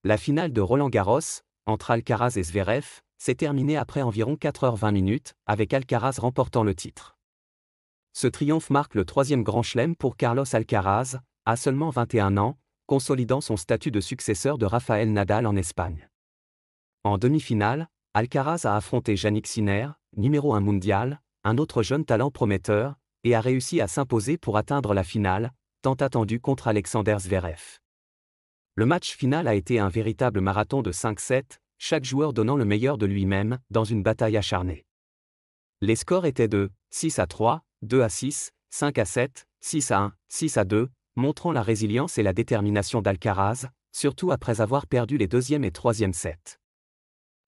La finale de Roland-Garros, entre Alcaraz et Zverev, s'est terminée après environ 4h20, avec Alcaraz remportant le titre. Ce triomphe marque le troisième grand chelem pour Carlos Alcaraz, à seulement 21 ans, consolidant son statut de successeur de Rafael Nadal en Espagne. En demi-finale, Alcaraz a affronté Jannik Sinner, numéro 1 mondial, un autre jeune talent prometteur, et a réussi à s'imposer pour atteindre la finale, tant attendue contre Alexander Zverev. Le match final a été un véritable marathon de 5-7, chaque joueur donnant le meilleur de lui-même, dans une bataille acharnée. Les scores étaient de 6-3, 2-6, 5-7, 6-1, 6-2, montrant la résilience et la détermination d'Alcaraz, surtout après avoir perdu les deuxième et troisième sets.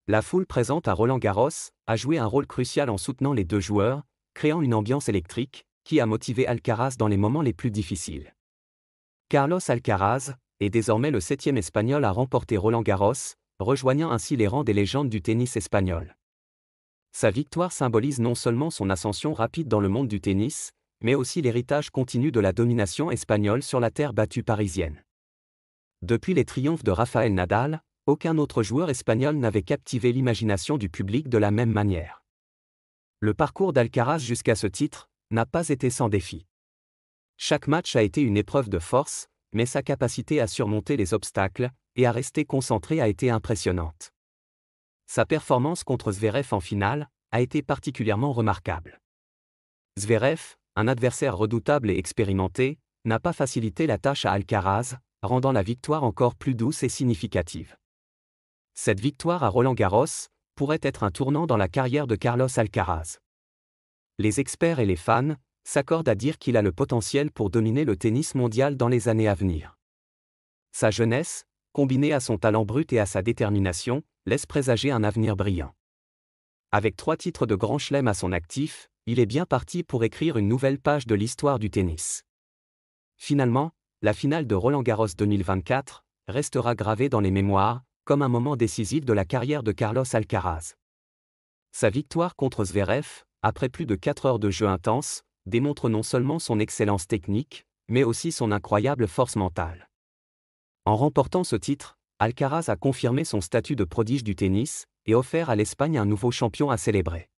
La foule présente à Roland-Garros a joué un rôle crucial en soutenant les deux joueurs, créant une ambiance électrique, qui a motivé Alcaraz dans les moments les plus difficiles. Carlos Alcaraz est désormais le 7e Espagnol à remporter Roland-Garros, rejoignant ainsi les rangs des légendes du tennis espagnol. Sa victoire symbolise non seulement son ascension rapide dans le monde du tennis, mais aussi l'héritage continu de la domination espagnole sur la terre battue parisienne. Depuis les triomphes de Rafael Nadal, aucun autre joueur espagnol n'avait captivé l'imagination du public de la même manière. Le parcours d'Alcaraz jusqu'à ce titre n'a pas été sans défi. Chaque match a été une épreuve de force, mais sa capacité à surmonter les obstacles et à rester concentré a été impressionnante. Sa performance contre Zverev en finale a été particulièrement remarquable. Zverev, un adversaire redoutable et expérimenté, n'a pas facilité la tâche à Alcaraz, rendant la victoire encore plus douce et significative. Cette victoire à Roland-Garros pourrait être un tournant dans la carrière de Carlos Alcaraz. Les experts et les fans s'accordent à dire qu'il a le potentiel pour dominer le tennis mondial dans les années à venir. Sa jeunesse, combinée à son talent brut et à sa détermination, laisse présager un avenir brillant. Avec 3 titres de Grand Chelem à son actif, il est bien parti pour écrire une nouvelle page de l'histoire du tennis. Finalement, la finale de Roland-Garros 2024 restera gravée dans les mémoires, comme un moment décisif de la carrière de Carlos Alcaraz. Sa victoire contre Zverev, après plus de 4 heures de jeu intense, démontre non seulement son excellence technique, mais aussi son incroyable force mentale. En remportant ce titre, Alcaraz a confirmé son statut de prodige du tennis et offert à l'Espagne un nouveau champion à célébrer.